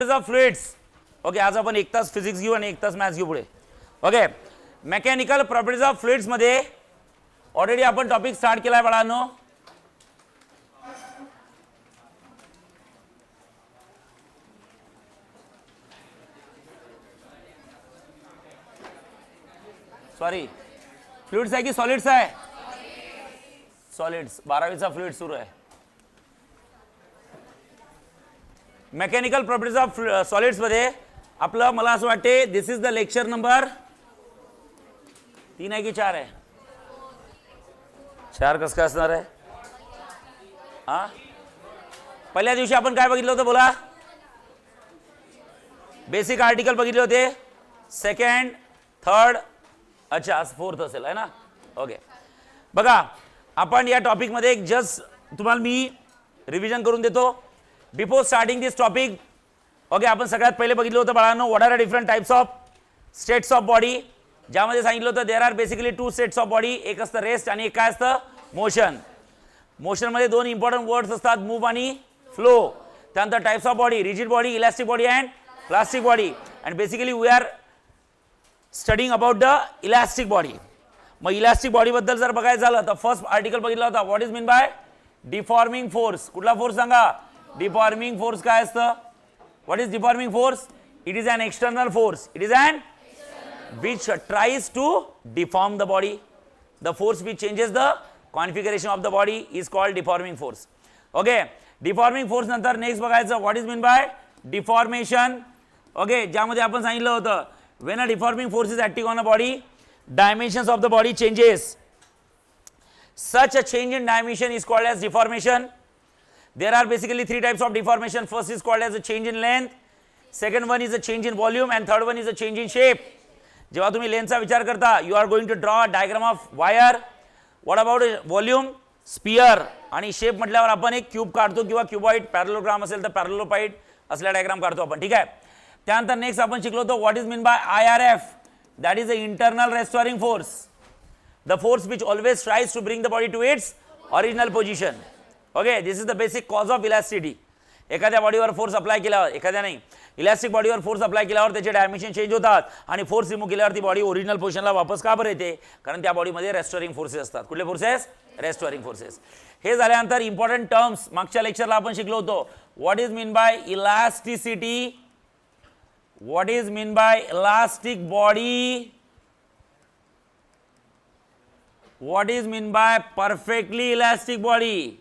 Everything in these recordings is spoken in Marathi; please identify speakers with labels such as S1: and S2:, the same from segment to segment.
S1: Properties of fluids. ओके, आज आपण 1 तास फिजिक्स घेऊ आणि 1 तास मॅथ्स घेऊ पुढे. Okay, mechanical properties of fluids मध्ये ऑलरेडी आपण टॉपिक स्टार्ट केलाय बाळांनो. सॉरी, फ्लुइड्स आहे की सॉलिड्स आहे? सॉलिड्स. 12वीचा फ्लुइड सुरू आहे. मेकॅनिकल प्रॉपर्टीज ऑफ सॉलिड्स मध्ये आपलं मला असं वाटते दिस इज द लेक्चर नंबर 3 आहे की 4 आहे? 4 कसं काय असणार आहे? हा, पहिल्या दिवशी आपण काय बघितलं होतं बोला? बेसिक आर्टिकल बघितले होते. सेकंड, थर्ड, अच्छा आज 4th असेल आहे ना. ओके, बघा आपण या टॉपिक मध्ये एक जस्ट तुम्हाला मी रिव्हिजन करून देतो before starting this topic. Okay, आपण सगळ्यात पहिले बघितलं होतं बाळांनो what are different types of states of body, ज्यामध्ये सांगितलं होतं there are basically 2 states of body. एक असतं रेस्ट आणि एक काय असतं? मोशन. मोशन मध्ये 2 इम्पॉर्टंट वर्ड्स असतात, मूव आणि फ्लो. त्यानंतर types of body, rigid body, elastic body and plastic body. And basically we are studying about the elastic body. मग इलास्टिक बॉडी बद्दल जर बघायचं झालं तर फर्स्ट आर्टिकल बघितला होता what is mean by deforming force. कुठला फोर्स सांगा? डिफॉर्मिंग फोर्स काय असतं? What is deforming force? It is an external force. It is an which tries to deform the body. The force which changes the configuration of the body is called deforming force. Okay, deforming force नंतर नेक्स्ट बघायचं what is meant by deformation. Okay, ज्यामध्ये आपण सांगितलं होतं when a deforming force is acting on a body, dimensions of the body changes. Such a change in dimension is called as deformation. There are basically 3 types of deformation. First is called as a change in length, second one is a change in volume, and third one is a change in shape. जेव्हा तुम्ही लेन्सचा विचार करता you are going to draw diagram of wire. What about volume? Sphere. आणि शेप म्हटल्यावर आपण एक क्यूब काढतो किंवा क्यूबॉइड, पॅरलोग्राम असेल तर पॅरलोपाइड असल्या डायग्राम काढतो आपण. ठीक आहे. त्यानंतर नेक्स्ट आपण शिकलो होतो what is mean by IRF. That is a internal restoring force, the force which always tries to bring the body to its original position. Okay, this is the basic cause of elasticity. एखाद्या बॉडीवर फोर्स अप्लाय केल्यावर, एखाद्या नाही इलास्टिक बॉडीवर फोर्स अप्लाय केल्यावर त्याचे डायमेन्शन चेंज होतात आणि फोर्स रिमूव्ह केल्यावर ती बॉडी ओरिजिनल पोझिशनला वापस का बरं येते? कारण त्या बॉडीमध्ये रेस्टोरिंग फोर्सेस असतात. कुठले फोर्सेस? Restoring forces. हे झाल्यानंतर इम्पॉर्टंट टर्म्स मागच्या लेक्चरला आपण शिकलो होतो. What is mean bye elasticity, what is mean bye elastic body, what is mean bye perfectly elastic body.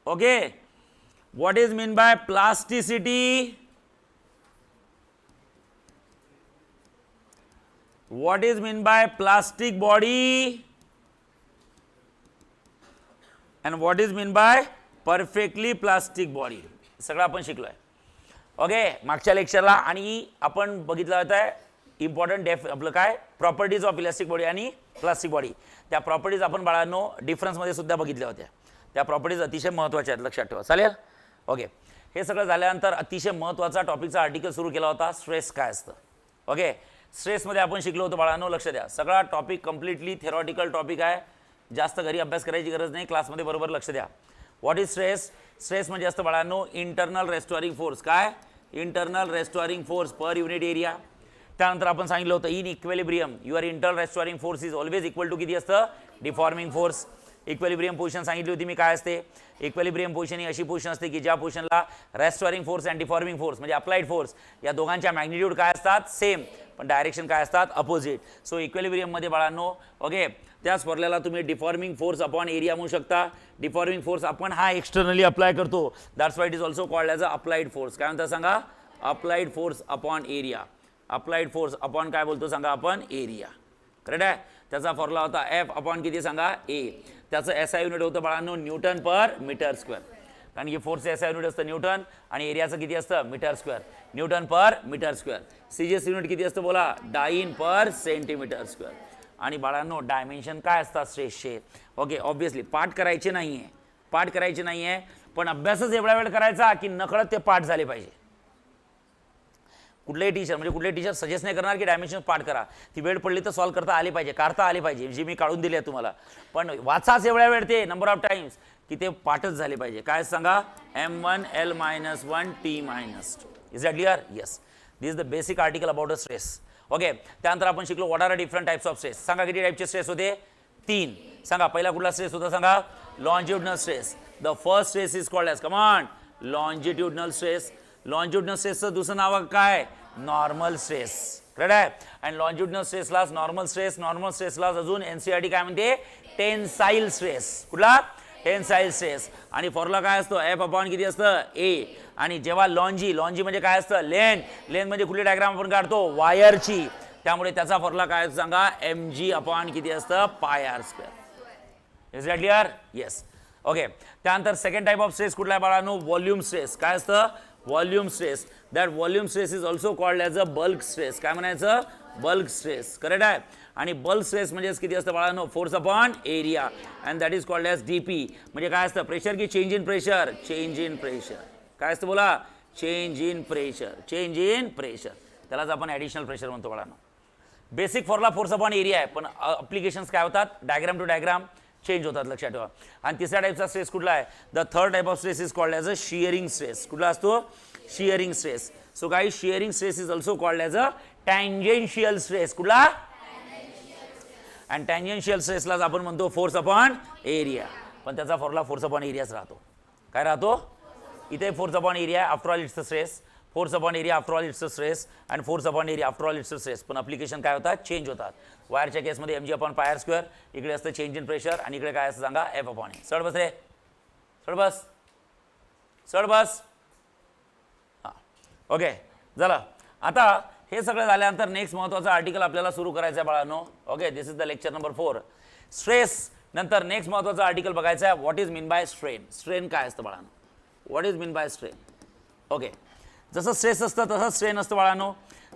S1: Okay, what is mean by plasticity, what is mean by plastic body, and what is mean by perfectly plastic body. सगळं आपण शिकलोय. ओके, मागच्या लेक्चरला. आणि आपण बघितलं होतं इम्पॉर्टंट आपलं काय प्रॉपर्टीज ऑफ इलास्टिक बॉडी आणि प्लास्टिक बॉडी. त्या प्रॉपर्टीज आपण बाळांनो डिफरन्स मध्ये सुद्धा बघितल्या होत्या. त्या प्रॉपर्टीज अतिशय महत्त्वाच्या आहेत, लक्षात ठेवा. चालेल? ओके, हे सगळं झाल्यानंतर अतिशय महत्त्वाचा टॉपिकचा आर्टिकल सुरू केला होता स्ट्रेस काय असतं. ओके, स्ट्रेसमध्ये आपण शिकलो होतो बाळांनो, लक्ष द्या. सगळा टॉपिक कम्प्लिटली थेरॉटिकल टॉपिक आहे, जास्त घरी अभ्यास करायची गरज नाही, क्लासमध्ये बरोबर लक्ष द्या. What is stress? स्ट्रेस म्हणजे असतं बाळांनो इंटरनल रेस्टोरिंग फोर्स. काय? Internal restoring force per unit area. त्यानंतर आपण सांगितलं होतं in equilibrium your internal restoring force is always equal to किती असतं? Deforming force. इक्विलिब्रियम पोझिशन सांगितली होती मी काय असते. इक्विलिब्रियम पोझिशन ही अशी पोझिशन असते की ज्या पोझिशनला restoring force and deforming force म्हणजे अप्लाइड फोर्स या दोघांच्या मॅग्निट्यूड काय असतात? सेम, पण डायरेक्शन काय असतात? अपोजिट. सो इक्विलिब्रियम मध्ये बाळांनो ओके त्याच फॉर्म्युलाला तुम्ही डिफॉर्मिंग फोर्स अपॉन एरिया म्हणू शकता. डिफॉर्मिंग फोर्स आपण हा एक्सटर्नली अप्लाय करतो, that's why it is also called as a applied force. काय म्हणता सांगा? Applied force upon area. Applied force upon काय बोलतो सांगा आपण? एरिया. करेक्ट आहे. त्याचा फॉर्म्युला होता F अपॉन किती सांगा? A. त्याचं SI युनिट होतं बाळांनो न्यूटन पर मीटर स्क्वेअर. कारण की फोर्सचं SI युनिट असतं न्यूटन आणि एरियाचं किती असतं? Metre square. Newton per metre square. CGS unit किती असतं बोला? Dyne per centimetre square. आणि बाळांनो डायमेन्शन काय असतात स्ट्रेसचे? ओके, ऑब्व्हियसली पाठ करायचे नाही आहे, पाठ करायचे नाही आहे, पण अभ्यासच एवढा वेळ करायचा की नकळत ते पाठ झाले पाहिजे. कुठलेही टीचर सजेस्ट नाही करणार की डायमेन्शन पाठ करा. ती वेळ पडली तर सॉल्व करता आली पाहिजे, काढता आली पाहिजे, जी मी काढून दिली आहे तुम्हाला. पण वाचाच एवढ्या वेळ ते नंबर ऑफ टाइम्स की ते पाठच झाले पाहिजे. काय सांगा, m1l minus 1 t minus 2. Is that clear? Yes, this is the basic article about a stress. Okay, त्यानंतर आपण शिकलो what are different types of stress. सांगा किती टाइपचे स्ट्रेस होते? 3. सांगा पहिला कुठला स्ट्रेस होता? सांगा longitudinal stress. The first stress is called as, come on, longitudinal stress. Longitudinal स्ट्रेसचं दुसरं नाव काय? Normal stress. करेक्ट आहे. आणि लॉन्जिट्युडिनल स्ट्रेसलाच नॉर्मल स्ट्रेस, नॉर्मल स्ट्रेसलाच अजून एनसीईआरटी काय म्हणते? Tensile stress. कुठला? Tensile stress. आणि फॉर्म्युला काय असतो? एफ अपॉन किती असतं? ए. आणि जेव्हा लॉन्जी म्हणजे काय असतं? लेंथ. लेंथ म्हणजे कुठली डायग्राम आपण काढतो? वायरची. त्यामुळे त्याचा फॉर्म्युला काय सांगा? mg अपॉन किती असतं? Pi r square. Is that clear? Yes. Okay, त्यानंतर सेकंड टाइप ऑफ स्ट्रेस कुठला आहे बाळांनो? Volume stress. काय असतं? Volume stress. That volume stress is also called as a bulk stress. काय म्हणायचं? Bulk stress. करेक्ट आहे. आणि बल्क स्ट्रेस म्हणजे किती असतं बाळांनो? Force upon area. And that is called as DP. म्हणजे काय असतं? प्रेशर की change in pressure? Change in pressure. काय असतं बोला? Change in pressure. Change in pressure, त्यालाच आपण ॲडिशनल प्रेशर म्हणतो बाळांनो. Basic formula force upon area आहे, पण अप्लिकेशन्स काय होतात? डायग्राम टू डायग्राम चेंज होतात, लक्षात ठेवा. आणि तिसऱ्या टाईपचा स्ट्रेस कुठला आहे? The third type of stress is called as a shearing stress. कुठला असतो? Shearing stress. So guys, shearing stress is also called as a tangential stress. कुठला? आणि टँजेन्शियल स्ट्रेसलाच आपण म्हणतो फोर्स अपॉन एरिया, पण त्याचा फॉर्म्युला फोर्स अपॉन एरियाच राहतो. काय राहतो? इथे force upon area after all it's a stress, force upon area after all it's a stress, and force upon area after all it's a stress. पण अप्लिकेशन काय होतात? चेंज होतात. वायरच्या केसमध्ये mg upon pi r square, इकडे असतं चेंज इन प्रेशर, आणि इकडे काय असतं सांगा? एफ अपॉन ए. चढ बस रे, चढ बस, चढ बस. हां, ओके, झालं. आता हे सगळं झाल्यानंतर नेक्स्ट महत्त्वाचं आर्टिकल आपल्याला सुरू करायचं आहे बाळांनो. Okay, this is the lecture number 4, stress. नंतर नेक्स्ट महत्त्वाचं आर्टिकल बघायचं आहे, what is mean by strain. Strain काय असतं बाळांनो? What is mean by strain? Okay, जसं स्ट्रेस असतं तसं स्ट्रेन असतं बाळांनो.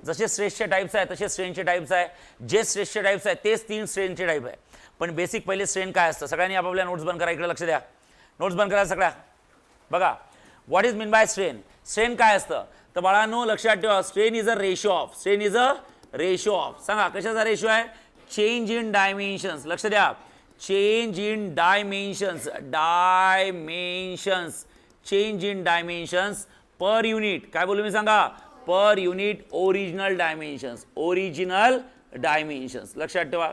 S1: जसे स्ट्रेसचे टाइप्स आहे तसे स्ट्रेनचे टाइप्स आहे. जे स्ट्रेसचे टाइप्स आहे तेच 3 स्ट्रेनचे टाइप आहे. पण बेसिक पहिले स्ट्रेन काय असतं? सगळ्यांनी आपापल्या नोट्स बंद करा, इकडे लक्ष द्या. नोट्स बंद करा सगळ्या. बघा, what is mean by strain. Strain काय असतं? तर बाळांनो लक्षात ठेवा, strain is a ratio of. Strain is a ratio of. सांगा कशाचा रेशो आहे? Change in dimensions. लक्ष द्या, change in dimensions. Dimensions, change in dimensions per unit. काय बोलू मी सांगा? Per unit original dimensions. Original dimensions, लक्षात ठेवा.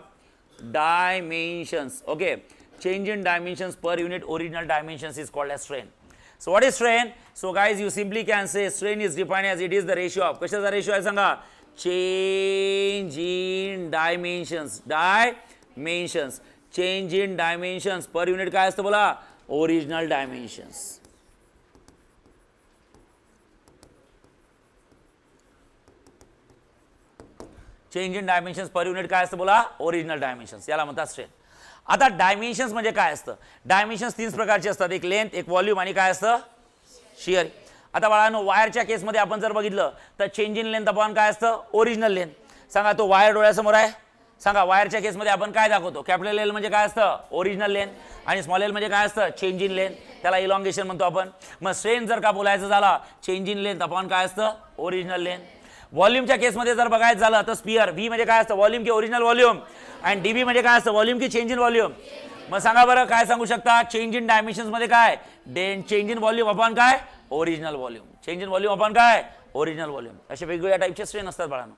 S1: Dimensions. Okay, change in dimensions per unit original dimensions is called as strain. So what is strain? So guys, you simply can say strain is defined as it is the ratio of, कशाचा रेशो आहे सांगा? change in dimensions. Dimensions, change in dimensions per unit काय असतं बोला? original dimensions. Change in dimensions per unit काय असतं बोला? ओरिजिनल डायमेन्शन्स, याला म्हणतात स्ट्रेन. आता डायमेन्शन्स म्हणजे काय असतं? डायमेन्शन्स 3 प्रकारचे असतात, एक लेंथ, एक व्हॉल्यूम आणि काय असतं? शिअर. आता बाळांनो, वायरच्या केसमध्ये आपण जर बघितलं तर चेंज इन लेंथ अपॉन काय असतं? Original length. सांगा, तो वायर डोळ्यासमोर आहे. सांगा, वायरच्या केसमध्ये आपण काय दाखवतो? कॅपिटल एल म्हणजे काय असतं? ओरिजिनल लेंथ, आणि स्मॉल एल म्हणजे काय असतं? Change in length. त्याला इलॉंगेशन म्हणतो आपण. मग स्ट्रेन जर का बोलायचं झाला, चेंज इन लेंथ अपॉन काय असतं? Original length. व्हॉल्यूमच्या केसमध्ये जर बघायचं झालं तर स्पियर व्ही म्हणजे काय असतं? व्हॉल्यूम की ओरिजिनल व्हॉल्यूम. आणि डीबी म्हणजे काय असतं? व्हॉल्यूम की चेंज इन व्हॉल्यूम. मग सांगा बरं, काय सांगू शकता? चेंज इन डायमेन्शन्स मध्ये काय? चेंज इन व्हॉल्यूम अपॉन काय? Original volume. Change in volume upon काय? Original volume. असे वेगवेगळ्या टाईपचे स्ट्रेन असतात बाळांनो.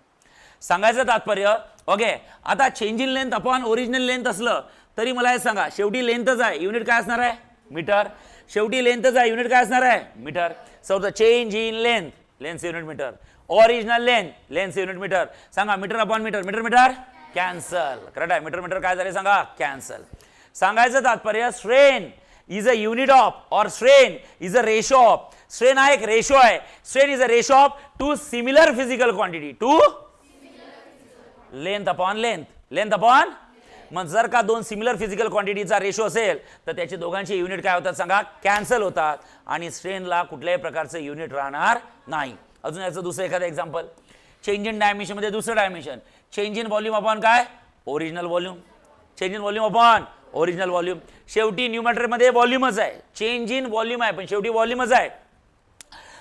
S1: सांगायचं तात्पर्य, ओके, आता change in length upon original length असलं तरी मला हे सांगा, शेवटी लेंथच आहे, युनिट काय असणार आहे? मीटर. शेवटी लेंथच आहे, युनिट काय असणार आहे? Metre. So the change in length, length unit metre. Original length, length unit metre. सांगा, metre upon metre, metre metre cancel. Correct आहे, मीटर मीटर काय झाले सांगा? कॅन्सल. सांगायचं तात्पर्य, strain is a unit of, और strain is a ratio of. Strain हा एक रेशो आहे. Strain is a ratio of two similar physical quantity. Two length upon length, length upon. मग जर का 2 सिमिलर फिजिकल क्वांटिटीचा रेशो असेल तर त्याचे दोघांचे युनिट काय होतात सांगा? कॅन्सल होतात, आणि स्ट्रेनला कुठल्याही प्रकारचं युनिट राहणार नाही. अजून याचं दुसरं एखादं एक्झाम्पल, चेंज इन डायमेन्शन मध्ये दुसरं dimension, change in volume upon काय? Original volume. Change in volume upon original volume. शेवटी न्यूमरेटर मध्ये व्हॉल्यूमच आहे, चेंज इन व्हॉल्यूम आहे पण शेवटी व्हॉल्यूमच आहे.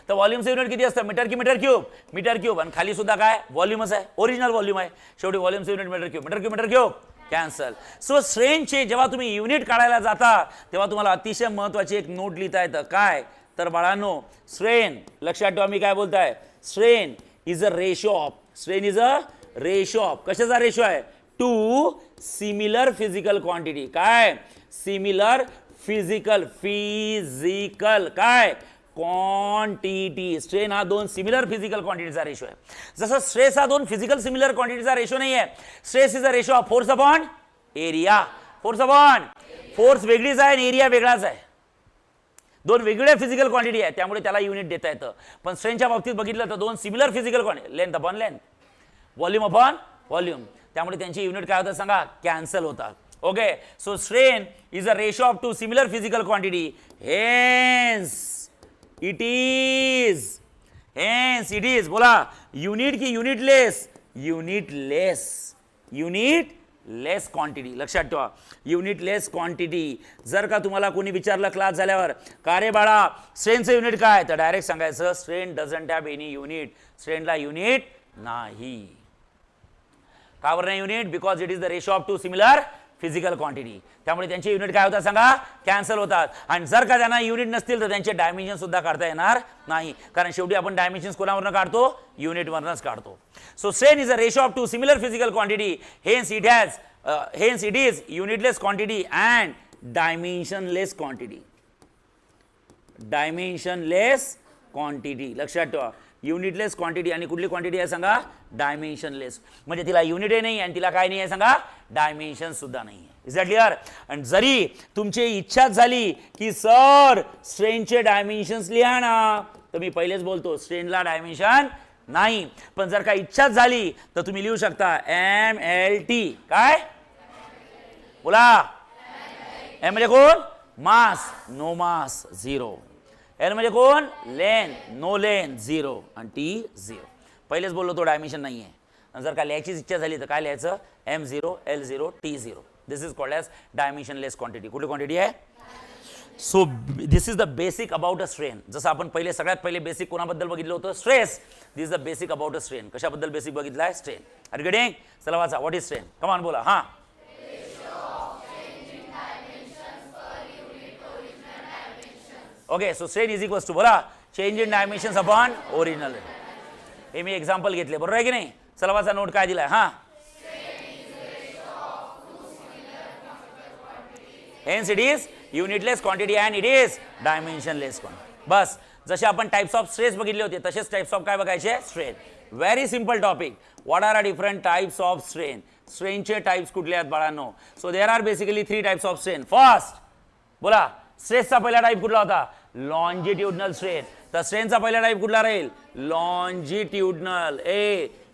S1: तर व्हॉल्यूमचं युनिट किती असतं? मीटर की मीटर क्यूब? Metre cube. आणि खाली सुद्धा काय? व्हॉल्यूमच आहे, ओरिजिनल व्हॉल्यूम आहे. शेवटी व्हॉल्यूमचं unit metre cube. Metre cube metre cube cancel. So स्ट्रेनचे जेव्हा तुम्ही युनिट काढायला जाता तेव्हा तुम्हाला अतिशय महत्वाची एक नोट लिहिता येतं. काय तर बाळांनो, स्ट्रेन लक्षात ठेवा मी काय बोलताय. Strain is a ratio of, strain is a ratio of, कशाचा रेशो आहे, टू सिमिलर फिजिकल क्वांटिटी. काय सिमिलर फिजिकल काय क्वांटिटी. स्ट्रेन हा दोन सिमिलर फिजिकल क्वांटिटीचा रेशो आहे. जसं स्ट्रेस हा दोन फिजिकल सिमिलर क्वांटिटीचा रेशो नाही आहे. Stress is a ratio of force upon area. Force वेगळीच आहे आणि एरिया वेगळाच आहे. दोन वेगवेगळ्या फिजिकल क्वांटिटी आहे, त्यामुळे त्याला युनिट देता येतं. पण स्ट्रेनच्या बाबतीत बघितलं तर दोन similar physical quantity, length upon length, volume upon volume, त्यामुळे त्यांची युनिट काय होतात सांगा, कॅन्सल होतात. Okay, so strain is a ratio of two similar physical quantity. Hence it is बोला युनिट की युनिटलेस, युनिटलेस क्वांटिटी. लक्षात ठेवा युनिटलेस क्वांटिटी. जर का तुम्हाला कोणी विचारलं क्लास झाल्यावर का रे बाळा स्ट्रेनचं युनिट काय, तर डायरेक्ट सांगायचं strain doesn't have any unit. स्ट्रेनला युनिट नाही. का बरं नाही unit, because it is the ratio of two similar physical quantity. त्यामुळे त्यांचे युनिट काय होतात सांगा, कॅन्सल होतात. आणि जर का त्यांना युनिट नसतील तर त्यांचे डायमेन्शन सुद्धा काढता येणार नाही, कारण शेवटी आपण डायमेन्शन कोणावरनं काढतो, युनिटवरनंच काढतो. So strain is a ratio of two similar physical quantity. Hence it is unitless quantity and dimensionless quantity. लक्षात ठेवा युनिटलेस क्वांटिटी आणि कुठली क्वांटिटी आहे सांगा, डायमेन्शनलेस. म्हणजे तिला युनिट नाही आणि तिला काय नाही आहे सांगा, डायमेन्शन सुद्धा नाही आहे. Is that clear. आणि जरी तुमची इच्छा झाली की सर स्ट्रेनचे डायमेन्शन्स लिहा ना, तर मी पहिलेच बोलतो स्ट्रेनला डायमेन्शन नाही. पण जर का इच्छा झाली तर तुम्ही लिहू शकता MLT. काय बोला, एम म्हणजे कोण, मास, नो मास 0. एल म्हणजे कोण, लेंथ, नो लेंथ 0 आणि T 0. पहिलेच बोललो तो डायमेन्शन नाही आहे. जर का लिहायचीच इच्छा झाली तर काय लिहायचं, M0 L0 T0. This is called as dimensionless quantity. कुठली क्वांटिटी आहे. So this is the basic about a strain. जसं आपण सगळ्यात पहिले बेसिक कोणाबद्दल बघितलं होतं, stress. This is the basic about a strain. कशाबद्दल बेसिक बघितलं आहे, स्ट्रेन. R you getting. चला वाचा, व्हॉट इज स्ट्रेन, कमान बोला. हां okay, so strain is equals to बोला change in dimensions upon original. हे मी एक्झाम्पल घेतले, बरोबर आहे की नाही. चला वाचा नोट काय दिलाय. हां hence it is unitless quantity and it is dimensionless quantity. बस जसे आपण टाइप्स ऑफ स्ट्रेस बघितले होते तसेच टाइप्स ऑफ काय बघायचे, strain. Very simple topic. What are different types of strain. स्ट्रेनचे टाइप्स कुठले आहेत बाळांनो. So there are basically 3 types of strain. First बोला स्ट्रेसचा पहिला टाइप कुठला होता, लॉन्जिट्युडनल स्ट्रेन. तर स्ट्रेनचा पहिला टाइप कुठला राहील, लॉन्जिट्युडनल.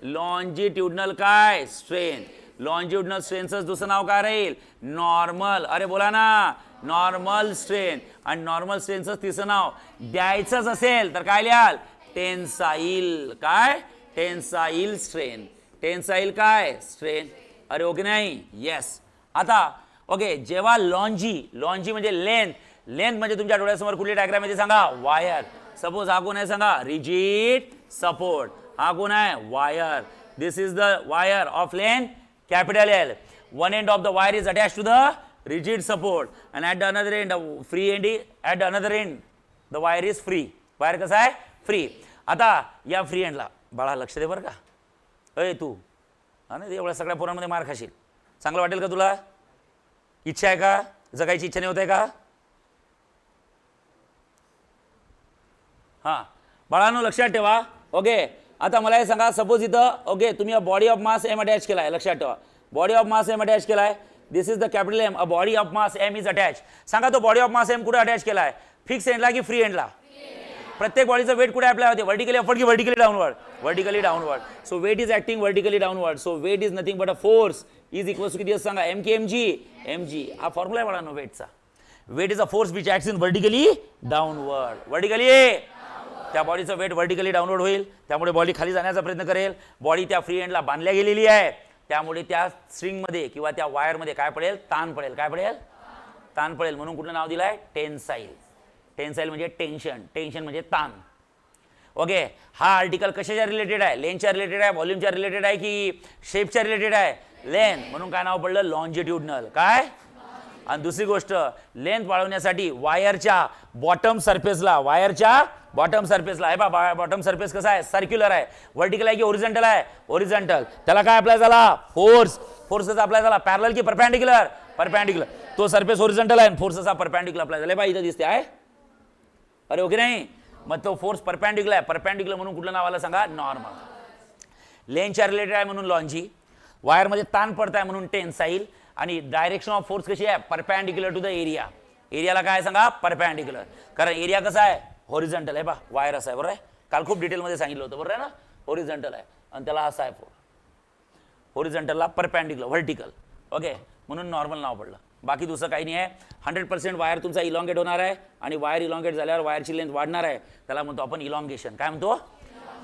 S1: लॉन्जिट्युडनल काय स्ट्रेन. लॉन्जिट्युडनल स्ट्रेनचं दुसरं नाव काय राहील, नॉर्मल. अरे बोला ना, नॉर्मल स्ट्रेन. आणि नॉर्मल स्ट्रेनचं तिसरं नाव द्यायचंच असेल तर काय लिहाल, टेन्साईल. काय टेन्साईल स्ट्रेन. टेन्साईल काय स्ट्रेन. अरे ओके नाही, येस. आता ओके, जेव्हा लॉन्जी म्हणजे लेंथ म्हणजे तुमच्या डोळ्यासमोर कुठली डायग्राम आहे सांगा, वायर. सपोज हा कोण आहे सांगा, रिजिड सपोर्ट. हा कोण आहे, wire. This is the wire of length capital L. One end of the wire is attached to the rigid support and at the another end free end at the another end the wire is free. Wire कसा आहे, फ्री. आता या फ्री एंडला बाळा लक्ष दे बरं का. अय तू हा ना, एवढ्या सगळ्या पोरांमध्ये मार खाशील. चांगलं वाटेल का तुला, इच्छा आहे का, जगायची इच्छा नाही होत आहे का. हां बाळांनो लक्षात ठेवा. ओके, आता मला हे सांगा, सपोज इथं ओके तुम्ही body of mass M attach केला आहे. लक्षात ठेवा body of mass M attach केला आहे. This is the capital M. A body of mass M is attach. सांगा तो बॉडी ऑफ मास एम कुठे अटॅच केला आहे, फिक्स एंडला की फ्री एंडला. प्रत्येक बॉडीचं वेट कुठे अप्लाय होते, वर्टिकली अपवर्ड की vertically downward, vertically downward. So weight is acting vertically downward. So weight is nothing but a force is equals to किती सांगा, एम की mg. हा फॉर्म्युला आहे बाळांनो वेटचा. Weight is a force which acts in vertically downward. Vertically त्या बॉडीचं वेट वर्टिकली डाउनवर्ड होईल, त्यामुळे बॉडी खाली जाण्याचा प्रयत्न करेल. बॉडी त्या फ्री एंडला बांधल्या गेलेली आहे, त्यामुळे त्या स्ट्रिंगमध्ये किंवा त्या वायरमध्ये काय पडेल, ताण पडेल. काय पडेल, ताण पडेल. म्हणून कुठलं नाव दिलं आहे, टेन्साईल. टेन्साईल म्हणजे टेन्शन, टेन्शन म्हणजे ताण. ओके, हा आर्टिकल कशाच्या रिलेटेड आहे, लेंथच्या रिलेटेड आहे, व्हॉल्यूमच्या रिलेटेड आहे की शेपच्या रिलेटेड आहे, लेंथ, म्हणून काय नाव पडलं लॉन्जिट्युडनल. काय? आणि दुसरी गोष्ट, लेंथ वाढवण्यासाठी वायरच्या बॉटम सरफेसला, हे बा बॉटम सरफेस कसा आहे, सर्क्युलर आहे. व्हर्टिकल आहे की ओरिजेंटल आहे, ओरिजेंटल. त्याला काय अप्लाय झाला, फोर्स कसा अप्लाय झाला, पॅरलल की परपेंडिक्युलर, परपेंडिक्युलर. तो सरफेस ओरिजेंटल आहे, फोर्स असा परपेंडिक्युलर अप्लाय झाला. बा इथं दिसते आहे, अरे ओके नाही. मग तो फोर्स परपेंडिक्युलर आहे, परपेंडिक्युलर म्हणून कुठलं नाव आलं सांगा, नॉर्मल. लेंथच्या रिलेटेड आहे म्हणून लॉन्जी, वायरमध्ये ताण पडत आहे म्हणून टेन्साईल, आणि डायरेक्शन ऑफ फोर्स कशी आहे, परपेंडिक्युलर टू द एरिया. एरियाला काय सांगा, परपेंडिक्युलर. कारण एरिया कसा आहे, हॉरिझॉन्टल आहे. बा वायर असा आहे, बरोबर आहे. काल खूप डिटेलमध्ये सांगितलं होतं, बरोबर आहे ना. हॉरिझॉन्टल आहे आणि त्याला असा आहे फोर्स, हॉरिझॉन्टलला परपेंडिक्युलर, व्हर्टिकल. ओके, म्हणून नॉर्मल नाव पडलं. बाकी दुसरं काही नाही आहे. 100% वायर तुमचा इलॉंगेट होणार आहे, आणि वायर इलॉंगेट झाल्यावर वायरची लेंथ वाढणार आहे. त्याला म्हणतो आपण इलॉंगेशन. काय म्हणतो,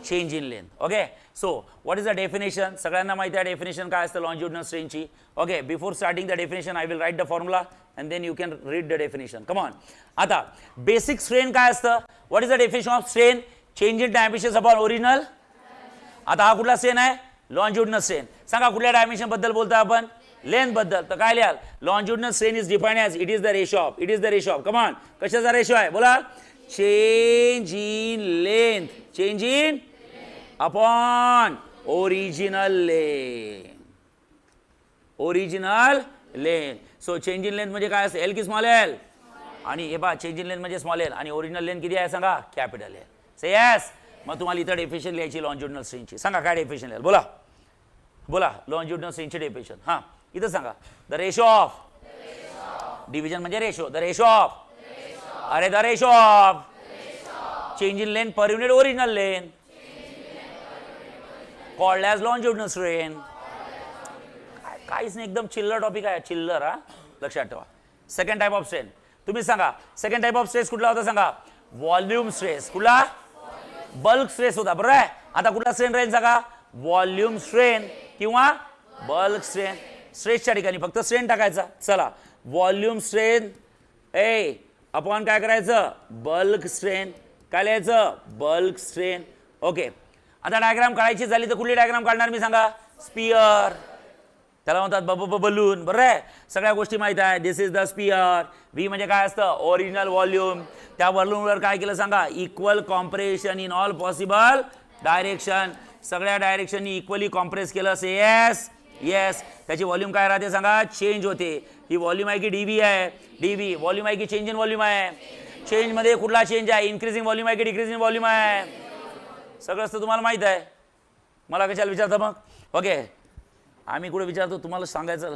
S1: change in length. Okay, so what is the definition, सगळ्यांना माहिती आहे डेफिनेशन काय असतं लॉन्जिट्युडनल स्ट्रेनची. Okay, before starting the definition I will write the formula and then you can read the definition. Come on. आता बेसिक स्ट्रेन काय असतं, what is the definition of strain, change in dimensions upon original. आता हा कुठला स्ट्रेन आहे, लॉन्जिट्युडनल स्ट्रेन. सांगा कुठल्या डायमेन्शन बद्दल बोलतोय आपण, लेंथ बद्दल. तर काय लिहाल, longitudinal strain is defined as it is the ratio of, come on, कशाचा रेशो आहे बोला, change in length, change in upon original length. So change in length म्हणजे काय असते, एल की स्मॉल एल, आणि हे पहा चेंज इन लेंथ म्हणजे स्मॉल एल, आणि ओरिजिनल लेंथ किती आहे सांगा, कॅपिटल एल. से यस. मग तुम्हाला इथं डेफिनेशन लिहायची लॉन्जिट्युडनल स्ट्रेनची. सांगा काय डेफिनेशन लिहाल, बोला लॉन्जिट्युडनल स्ट्रेनची डेफिनेशन. हां इथं सांगा, द रेशो ऑफ, डिव्हिजन म्हणजे रेशो, द रेशो ऑफ, अरे the ratio of change in length per unit original length called as longitudinal strain. काहीच नाही, एकदम चिल्लर टॉपिक आहे, चिल्लर. हा लक्षात ठेवा. सेकंड टाइप ऑफ स्ट्रेन तुम्ही सांगा, सेकंड टाइप ऑफ स्ट्रेस कुठला होता सांगा, व्हॉल्यूम स्ट्रेस. कुठला, बल्क स्ट्रेस होता, बरोबर आहे. आता कुठला स्ट्रेन राहील सांगा, व्हॉल्यूम स्ट्रेन किंवा बल्क स्ट्रेन. स्ट्रेसच्या ठिकाणी फक्त स्ट्रेन टाकायचा. चला, व्हॉल्यूम स्ट्रेन अपॉन काय करायचं, बल्क स्ट्रेन. काय लिहायचं, बल्क स्ट्रेन. ओके, आता डायग्राम काढायची झाली तर कुठली डायग्राम काढणार मी सांगा, स्पियर. त्याला म्हणतात बलून, बरोबर आहे. सगळ्या गोष्टी माहित आहे. This is the sphere. V म्हणजे काय असतं, ओरिजिनल व्हॉल्यूम. त्या बलूनवर काय केलं सांगा, equal compression in all possible direction. सगळ्या डायरेक्शननी इक्वली कॉम्प्रेस केलं. से येस, येस. त्याची व्हॉल्यूम काय राहते सांगा, चेंज होते. ही व्हॉल्यूम आहे की डीव्ही आहे, डीव्ही. व्हॉल्यूम आहे की चेंज इन व्हॉल्यूम आहे, चेंज मध्ये कुठला चेंज आहे, इन्क्रीजिंग व्हॉल्यूम आहे की डिक्रीजिंग व्हॉल्यूम आहे. सगळंच तर तुम्हाला माहित आहे, मला कशाला विचारता मग. ओके, आम्ही कुठे विचारतो, तुम्हाला सांगायचं.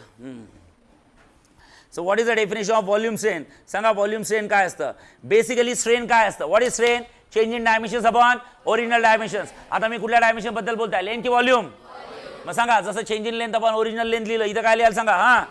S1: So what is the definition of volume strain. सांगा व्हॉल्यूम स्ट्रेन काय असतं. बेसिकली स्ट्रेन काय असतं, what is strain, change in dimensions upon original dimensions. आता मी कुठल्या डायमेन्शन बद्दल बोलताय, लेंथ की व्हॉल्यूम. मग सांगा, जसं change in length upon original length लिहिलं, इथं काय लिहाल सांगा, हां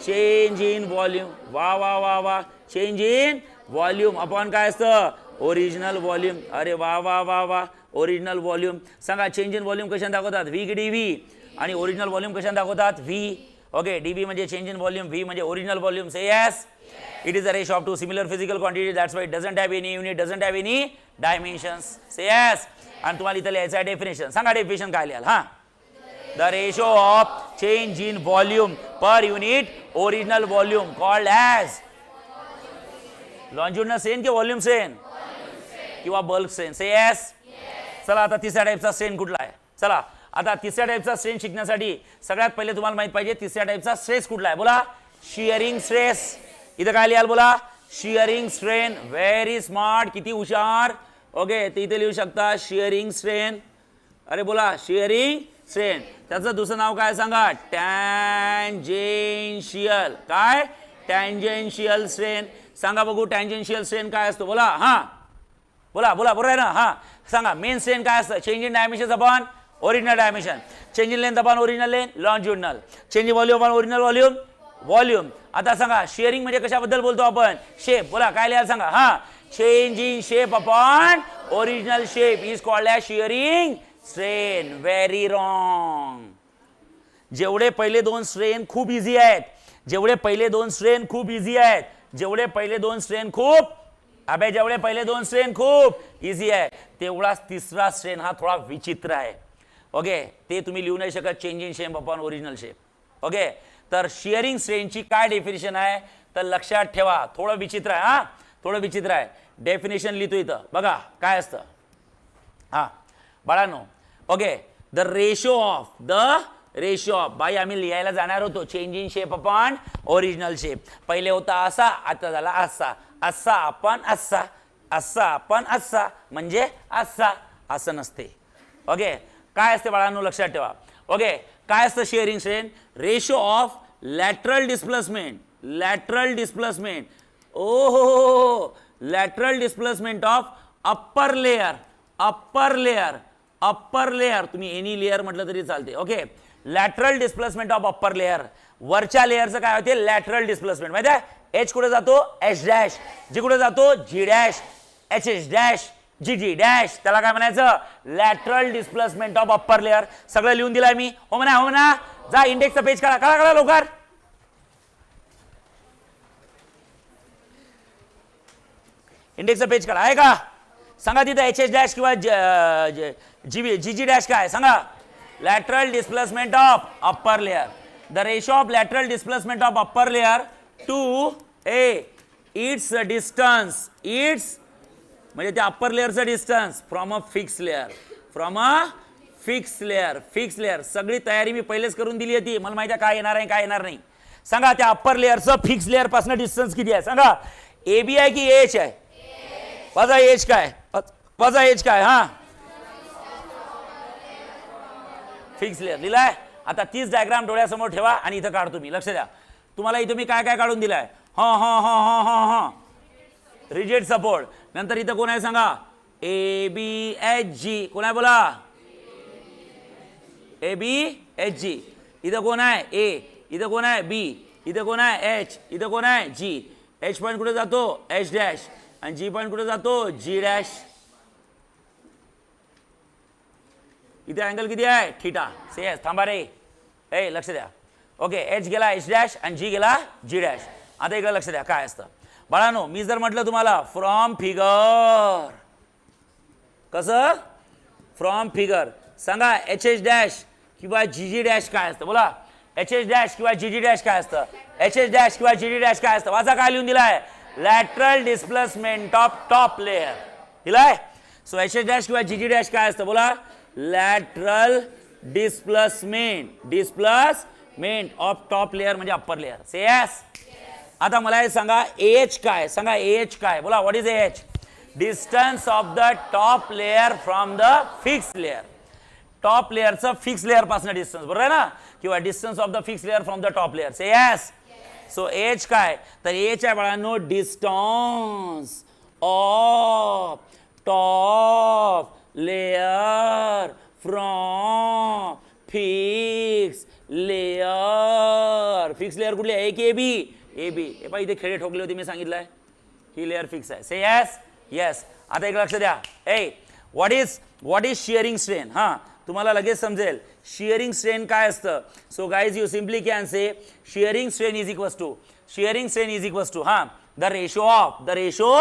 S1: चेंज इन व्हॉल्यूम. वा वा वा वा, चेंज इन व्हॉल्यूम अपॉन काय असतं, ओरिजिनल व्हॉल्यूम. अरे वा वा वा वा, ओरिजिनल व्हॉल्यूम. सांगा चेंज इन व्हॉल्यूम कशाने दाखवतात, व्ही की डीव्ही, आणि ओरिजिनल व्हॉल्यूम कशाने दाखवतात, व्ही. ओके, डीव्ही म्हणजे चेंज इन व्हॉल्यूम, व्ही म्हणजे original volume. Say yes. It is a ratio of two similar physical quantities. That's why it doesn't have any unit, doesn't have any dimensions. Say yes. आणि तुम्हाला इथं लिहायचं आहे डेफिनेशन. सांगा डेफिनेशन काय लिहाल. हां, the ratio of change in volume per unit original volume called as longitudinal strain की व्हॉल्यूम स्ट्रेन किंवा बल्क स्ट्रेन. से येस. चला, आता तिसऱ्या टाईपचा स्ट्रेन कुठला आहे. चला, आता तिसऱ्या टाईपचा स्ट्रेन शिकण्यासाठी सगळ्यात पहिले तुम्हाला माहित पाहिजे तिसऱ्या टाईपचा स्ट्रेस कुठला आहे. बोला, शिअरिंग स्ट्रेस. इथं काय लिहाल बोला, शिअरिंग स्ट्रेन. व्हेरी स्मार्ट, किती हुशार. ओके, ते इथे लिहू शकता शिअरिंग स्ट्रेन. अरे बोला, शिअरिंग स्ट्रेन. त्याचं दुसरं नाव काय सांगा, टँजेन्शियल. काय, टँजेन्शियल स्ट्रेन. सांगा बघू, टँजेन्शियल स्ट्रेन काय असतो. बोला, हां बोला बोला, बरोबर आहे ना. हां सांगा, मेन स्ट्रेन काय असतं, change in dimension upon original dimension, change in length upon original length longitudinal, change in volume upon original volume volume. आता सांगा, शेअरिंग म्हणजे कशाबद्दल बोलतो आपण, शेप. बोला, काय लिहाल सांगा. हां, change in shape upon original shape is called as shearing strain. Very wrong. जेवढे पहिले दोन स्ट्रेन खूप इझी आहेत, जेवढे पहिले दोन स्ट्रेन खूप इझी आहेत, जेवढे पहिले दोन स्ट्रेन खूप जेवढे पहिले दोन स्ट्रेन खूप इझी आहे, तेवढाच तिसरा स्ट्रेन हा थोडा विचित्र आहे. ओके, ते तुम्ही लिहू नाही शकत, change in shape upon original shape. Okay, तर शिअरिंग स्ट्रेनची काय डेफिनेशन आहे तर लक्षात ठेवा, थोडं विचित्र आहे हा, थोडं विचित्र आहे. डेफिनेशन लिहितो इथं बघा काय असतं. हा बाळांनो, ओके, द रेशो ऑफ बाई आम्ही लिहायला जाणार होतो change in shape upon original shape. पहिले होता असा, आता झाला असा, असा आपण असा, असा आपण असा, म्हणजे असा, असं नसते. ओके, काय असते बाळांनो लक्षात ठेवा. ओके, काय असतं shearing strain? Ratio of lateral displacement, lateral displacement, oh lateral displacement of upper layer, upper layer, upper layer, तुम्ही एनी लेअर म्हटलं तरी चालते. Okay, lateral displacement of upper layer, वरच्या लेअरचं काय होते लॅटरल डिस्प्लेसमेंट माहिती आहे. एच कुठे जातो एच डॅश, जी कुठे जातो जी डॅश, एच एच डॅश, जी जी डॅश, त्याला काय म्हणायचं lateral displacement of upper layer. सगळं लिहून दिलंय मी, हो म्हणा, हो म्हणा. जा इंडेक्सचा पेज काढा, काढा काढा लवकर. इंडेक्सचा पेज काढा, आहे का? सांगा तिथं एच एच डॅश किंवा जी जी डॅश काय सांगा. Lateral displacement of upper layer, the ratio of lateral displacement of upper layer to its distance, its म्हणजे त्या अप्पर लेअरचं distance from a fix layer, from a fix layer. Fix layer सगळी तयारी मी पहिलेच करून दिली होती, मला माहिती आहे काय येणार आहे काय येणार नाही. सांगा त्या अप्पर लेअरचं फिक्स लेअर पासून डिस्टन्स किती आहे सांगा. ए बी आहे की एच आहे? वजा एच काय, वजा एच काय, हा फिक्स लेअर लिहिलाय. आता तीच डायग्राम डोळ्यासमोर ठेवा आणि इथं काढतो मी, लक्ष द्या. तुम्हाला इथं मी काय काय काढून दिलाय. हा हा हा हा हा हा रिजिड सपोर्ट. नंतर इथं कोण आहे सांगा. ए बी एच जी, कोण आहे बोला. A B H G. इथं कोण आहे ए, इथं कोण आहे बी, इथं कोण आहे एच, इथं कोण आहे जी. एच पॉईंट कुठे जातो एच डॅश, आणि जी पॉईंट कुठे जातो जी डॅश. इथे अँगल किती आहे थीटा. सेस थांबा रे, ए लक्ष द्या. ओके, एच गेला एच डॅश आणि जी गेला जी डॅश. आता इकडे लक्ष द्या काय असतं बाळांनो. मी जर म्हटलं तुम्हाला फ्रॉम फिगर, कसं फ्रॉम फिगर, सांगा एच एच डॅश किंवा जी जी डॅश काय असतं बोला. एच एच डॅश किंवा जी जी डॅश काय असतं. एच एच डॅश किंवा जी जी डॅश काय असतं वाचा, काय लिहून दिलाय lateral displacement of top layer दिलाय. सो एच एच डॅश किंवा जी जी डॅश काय असतं बोला. Lateral displacement, displacement of top layer म्हणजे अप्पर लेअर. Say yes. आता मला हे सांगा एच काय सांगा. एच काय बोला. What is H? Distance of the top layer from the fix layer. Top लेअरचं फिक्स लेअर पासून डिस्टन्स बरोबर आहे ना, किंवा distance of the fix layer from the top layer. Say yes. So H काय तर एच आहे बाळांनो distance of top layer from fix layer. Fix layer कुठली आहे? एक ए बी, ए बी. हे पाहिजे इथे खेळे ठोकले होते मी सांगितलंय, ही लेअर फिक्स आहे. Say yes. यस. आता एक लक्ष द्या. A what is shearing strain. हां तुम्हाला लगेच समजेल शिअरिंग स्ट्रेन काय असतं. So guys you simply can say shearing strain is equals to, shearing strain is equals to हां the ratio of, the ratio,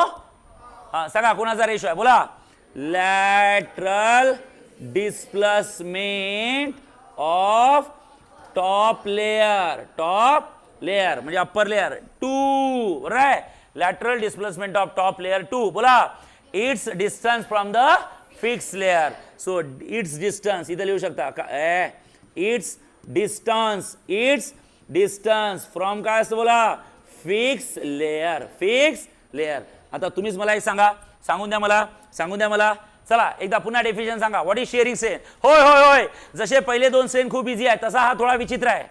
S1: हां सांगा कोणाचा रेशो आहे बोला. Lateral displacement of top layer, top layer म्हणजे अप्पर लेअर टू, बरोबर आहे. Lateral displacement of top layer to बोला. It's distance from the fix layer. So it's distance इथं लिहू शकता का. It's distance, it's distance from काय असतं बोला फिक्स लेअर, फिक्स लेअर. आता तुम्हीच मला एक सांगा, सांगून द्या मला, सांगून द्या मला. चला एकदा पुन्हा डेफिनेशन सांगा. What is shearing strain. होय होय होय, जसे पहिले दोन स्ट्रेन खूप इझी आहे तसा हा थोडा विचित्र आहे.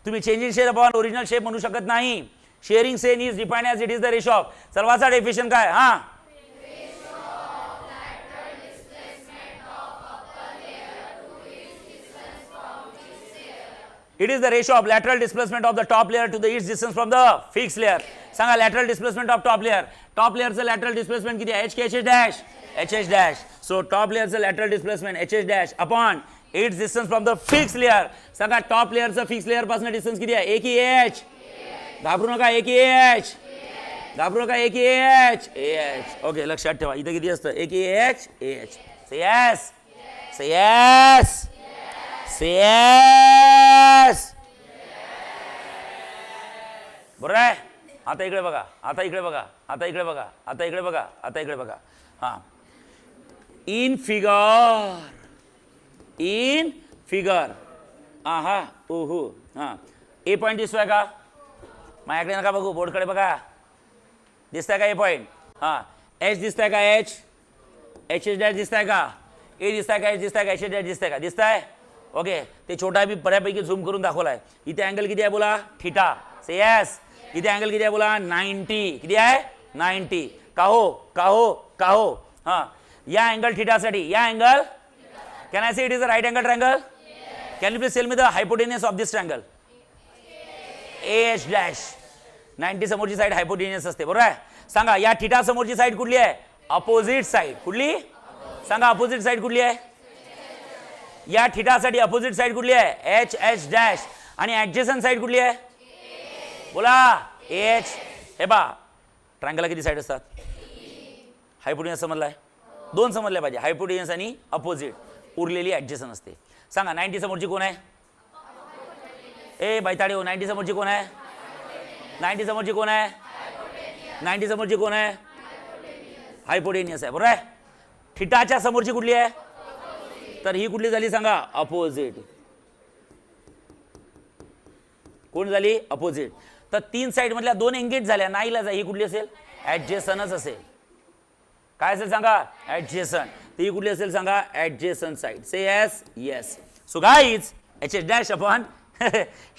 S1: तुम्ही change in shape upon original shape म्हणू शकत नाही. Shearing strain is defined as it is the ratio of. चलवाचा डेफिनेशन काय. हां it is the ratio of lateral displacement of the top layer to the its distance from the fixed layer. सांगा lateral displacement of top layer. Top layer चं lateral displacement किती आहे? h k h dash, h dash. So top layer चं lateral displacement h dash upon its distance from the fixed layer. सांगा top layer चं fixed layer पासून distance किती आहे? एक ही h. घाबरू नका, एक ही h. घाबरू नका, एक ही h. h. ओके लक्षात ठेवा इथे किती असतं? एक ही h, h. Say yes. Say yes. Say yes. बरोबर आहे. आता इकडे बघा, आता इकडे बघा, आता इकडे बघा, आता इकडे बघा, आता इकडे बघा. हा, इन फिगर हा ओहो. हा, ए पॉईंट दिसतोय का? माझ्याकडे नका बघू, बोर्डकडे बघा. दिसताय का ए पॉईंट? हा, एच दिसताय का? एच डॅश दिसताय का? ए दिसताय का? एच दिसताय का? एच डॅश दिसताय का? दिसताय? ओके, ते छोटा मी बऱ्यापैकी झूम करून दाखवलाय. इथे अँगल किती आहे बोला? थीटा. से यस. इथे अँगल किती आहे बोला? 90. किती आहे? 90. का हो. हा, या अँगल थीटासाठी, या angle can I say it is a right angle triangle? Can you please tell me the hypotenuse of this triangle? H dash. 90 समोरची साईड हायपोटेनियस असते, बरोबर आहे. सांगा या थीटा समोरची साईड कुठली आहे? Opposite side. कुठली? सांगा अपोजिट साईड कुठली आहे? या थीटासाठी अपोजिट साईड कुठली आहे? H dash. आणि ऍडजसंट साईड कुठली आहे? बोला. एच. हे बा, ट्रायंगलला किती साईड असतात? हायपोटेनियस समजलाय? 2 समजल्या पाहिजे, हायपोटेनियस आणि अपोजिट. उरलेली ऍडजसंट असते. सांगा 90 समोरची कोण आहे? ए बैताडे हो, 90 समोरची कोण आहे? 90 समोरची कोण आहे? 90 समोरची कोण आहे? हायपोटेनियस आहे, बरोबर आहे. थीटाच्या समोरची कुठली आहे? तर ही कुठली झाली सांगा? अपोजिट. कोण झाली? अपोजिट. तर 3 साइड मधल्या 2 एंगेज झाल्या, नाहीला ही कुठली असेल? ऍडजेसंटच असेल. काय असेल सांगा? ऍडजेसंट. ही कुठली असेल सांगा? Adjacent side. Say yes. Yes. So guys, H H dash upon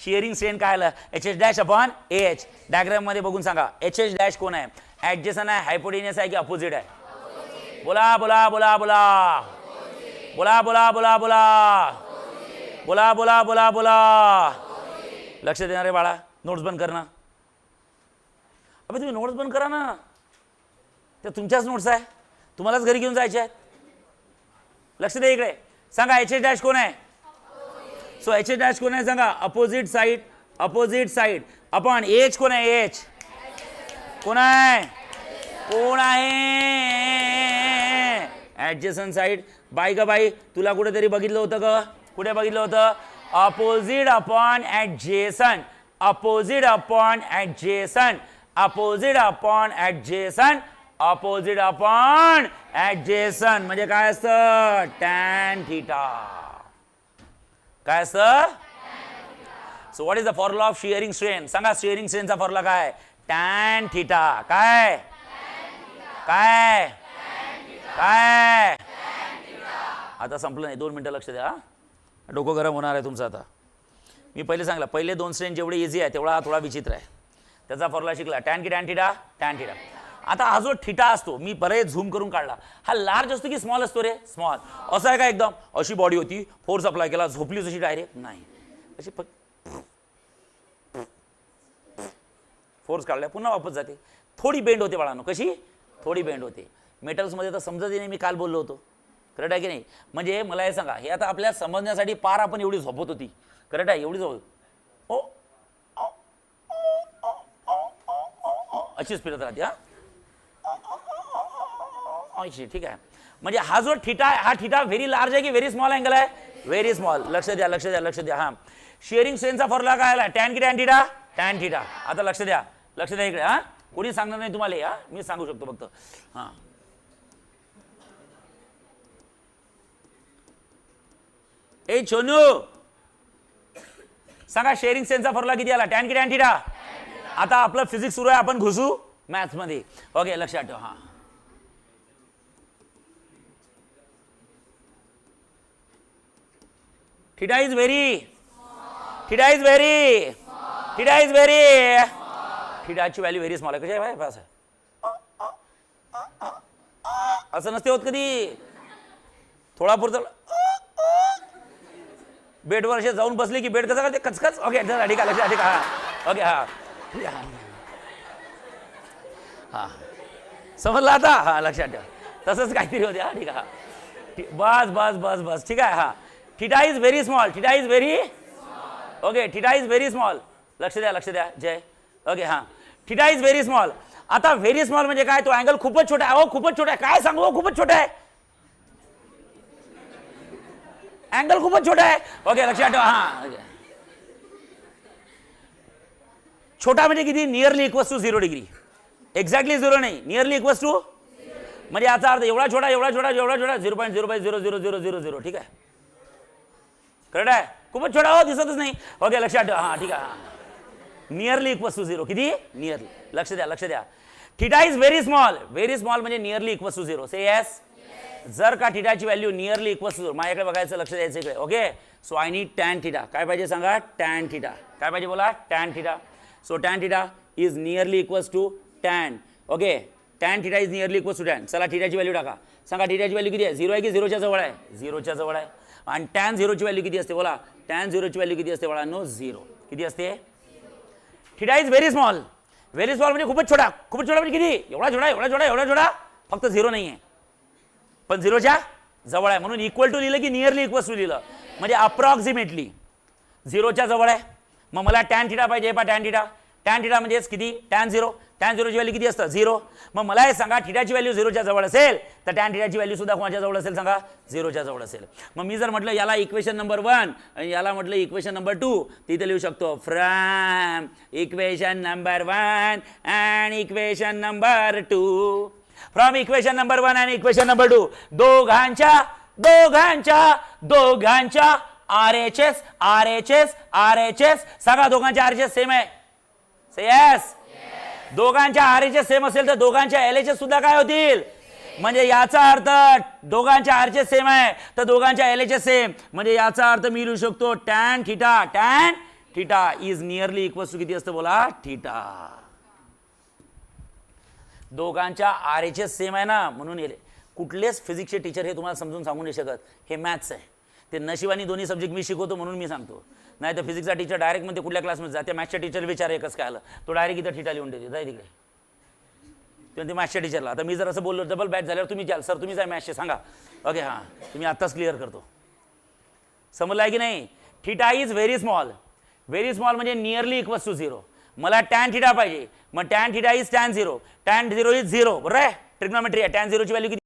S1: shearing strain काय आलं? H H dash upon H. Diagram मध्ये बघून सांगा एच एच डॅश कोण आहे? ऍडजेसंट आहे, हायपोटेनियस आहे की अपोजिट आहे? बोला बोला बोला बोला बोला बोला बोला बोला बोला बोला बोला बोला. लक्ष देणारे बाळा, नोट्स बंद करणं. अबे तुम्ही नोट्स बंद करा ना, त्या तुमच्याच नोट्स आहे, तुम्हालाच घरी घेऊन जायचे आहेत. लक्ष द्या इकडे. सांगा एच एच डॅश कोण आहे? सो एच एच डॅश कोण आहे सांगा? Opposite side. Opposite side upon H कोण आहे? एच कोण आहे? कोण आहे? Adjacent side. बाई ग बाई, तुला कुठेतरी बघितलं होतं ग? कुठे बघितलं होतं? Opposite upon adjacent. Opposite upon adjacent. Opposite upon adjacent. Opposite upon adjacent म्हणजे काय असतं? Tan theta. काय असतं? So what is the formula of shearing strain? सांगा शिअरिंग स्ट्रेनचा फॉर्म्युला काय? Tan theta. काय काय काय? आता संपलं नाही, 2 मिनिटं लक्ष द्या. डोकं गरम होणार आहे तुमचं. आता मी पहिले सांगला, पहिले 2 स्ट्रेन जेवढे इझी आहे तेवढा हा थोडा विचित्र आहे. त्याचा फॉर्म्युला शिकला, टॅन की टॅन थीटा? Tan theta. आता हा जो थीटा असतो, मी बरेच झूम करून काढला, हा लार्ज असतो की स्मॉल असतो रे? स्मॉल. असं आहे का एकदम? अशी बॉडी होती, फोर्स अप्लाय केला, झोपली जशी डायरेक्ट? नाही, अशी फोर्स काढलाय पुन्हा वापस जाते. थोडी बेंड होते बाळांनो. कशी? थोडी बेंड होते. मेटल्समध्ये तर समजत नाही, मी काल बोललो होतो. करेक्ट आहे की नाही? म्हणजे मला हे सांगा, हे आता आपल्याला समजण्यासाठी पार आपण एवढी झोपत होती. करेक्ट आहे? एवढी झोप ओ अशीच फिरत राहते. हा ठीक आहे. म्हणजे हा जो थीटा आहे, हा थीटा व्हेरी लार्ज आहे की व्हेरी स्मॉल अँगल आहे? Very small. लक्ष द्या, लक्ष द्या, लक्ष द्या. हा, शिअरिंग स्ट्रेनचा फॉर्म्युला काय आला? टॅन की टॅन थीटा? Tan theta. आता लक्ष द्या, लक्ष द्या इकडे. हा, कोणी सांगणार नाही तुम्हाला, हा मी सांगू शकतो फक्त. हा, ए छोनू सांगा शेअरिंग स्ट्रेनचा फॉर्म्युला किती आला? टॅन की टॅन थीटा? आता आपलं फिजिक्स सुरू आहे, आपण घुसू मॅथ्स मध्ये. ओके, लक्षात ठेवा. हा, theta is very, theta is very, theta is very, थीटाची व्हॅल्यू व्हेरी स्मॉल आहे. कशी आहे? असं असं नसते होत कधी. थोडा पुरतं बेडवर असे जाऊन बसले की बेड कसं करते? कचकच. ओके, ठीक आहे, लक्षात. ठीक आहे. ओके, हा हा समजला आता? हा, लक्षात ठेवा. तसंच काहीतरी होते. हा, ठीक आहे. बस बस बस बस, ठीक आहे. हा, theta is very small. Theta is very, okay, theta is very small. लक्ष द्या, लक्ष द्या. जय. ओके, हा, थीटा इज व्हेरी स्मॉल. आता व्हेरी स्मॉल म्हणजे काय? तो अँगल खूपच छोटा आहे. हो, खूपच छोटा आहे. काय सांगू? खूपच छोटा आहे. अँगल खूपच छोटा आहे. ओके, लक्षात ठेवा. हा, छोटा म्हणजे किती, nearly equals to 0 degree, exactly 0 नाही, नियरली इक्वल्स टू, म्हणजे याचा अर्थ एवढा छोटा एवढा छोटा एवढा छोटा 0.050000, ठीक आहे, करेक्ट आहे, खूपच छोटा हो, दिसतच नाही, ओके लक्षात ठेवा, हां ठीक आहे, नियरली इक्वल्स टू 0, किती, नियरली, लक्ष द्या, थिटा इज व्हेरी स्मॉल म्हणजे nearly equals to 0, say yes, जर का थिटाची व्हॅल्यू नियरली इक्वल्स टू 0, माझ्याकडे बघायचं, लक्ष द्यायचं इकडे, okay, so I need tan theta, काय पाहिजे सांगा, टॅन थिटा, काय पाहिजे बोला, tan theta, so tan theta is nearly equals to tan, okay, tan theta is nearly equals to tan, चला थिटाची व्हॅल्यू टाका, सांगा थिटाची व्हॅल्यू किती आहे, 0 आहे की 0च्या जवळ आहे, 0च्या जवळ आहे, आणि टॅन 0ची व्हॅल्यू किती असते बोला, टॅन 0ची व्हॅल्यू किती असते बोला, नो 0, किती असते, थिटा इज व्हेरी स्मॉल म्हणजे खूपच छोटा म्हणजे किती, एवढा छोटा, फक्त 0 नाही आहे, पण 0च्या जवळ आहे, म्हणून इक्वल टू लिहिलं की नियरली इक्वल्स टू लिहिलं, म्हणजे अप्रॉक्सिमेटली 0च्या जवळ आहे, मग मला टॅन थिटा पाहिजे, टॅन थिटा म्हणजे किती, टॅन 0ची व्हॅल्यू किती असतं, 0, मग मला हे सांगा थिटाची व्हॅल्यू 0च्या जवळ असेल तर टॅन थिटाची व्हॅल्यू सुद्धा कोणाच्या जवळ असेल सांगा, 0च्या जवळ असेल, मग मी जर म्हटलं याला इक्वेशन नंबर 1 आणि याला म्हटलं इक्वेशन नंबर 2, तिथे लिहू शकतो from equation number 1 and equation number 2, from equation number 1 आणि इक्वेशन नंबर 2, दोघांच्या RHS सांगा, दोघांच्या RHS सेम आहे, से यस, दोघांच्या RHS सेम असेल तर दोघांच्या LHS सुद्धा काय होतील, म्हणजे याचा अर्थ दोघांच्या RHS सेम आहे तर दोघांच्या LHS सेम, म्हणजे याचा अर्थ मी लिहू शकतो tan theta is nearly equals to किती असतं बोला, थिटा, दोघांच्या RHS सेम आहे ना, म्हणून येले, कुठलेच फिजिक्सचे टीचर हे तुम्हाला समजून सांगू नाही शकत, हे मॅथ्स आहे, ते नशिबाने दोन्ही सब्जेक्ट मी शिकवतो म्हणून मी सांगतो, नाही तर फिजिक्सचा टीचर डायरेक्ट म्हणते कुठल्या क्लासमध्ये जाते, मॅथ्सच्या टीचर विचार एकच काय आलं, तो डायरेक्ट इथं थिटा लिहून देते, जाय तिकडे, ते मॅथ्सच्या टीचरला, आता मी जर असं बोललो डबल बॅच झाल्यावर तुम्ही चाल सर तुम्ही जाय मॅथ्सचे सांगा, ओके हां तुम्ही आत्ताच क्लिअर करतो, समजलं आहे की नाही, थिटा इज व्हेरी स्मॉल म्हणजे नियरली इक्वल्स टू 0, मला टॅन थिटा पाहिजे, मग tan theta is tan 0 is 0, बरोबर आहे, ट्रिग्नोमेट्री आहे, टॅन 0ची व्हॅल्यू किती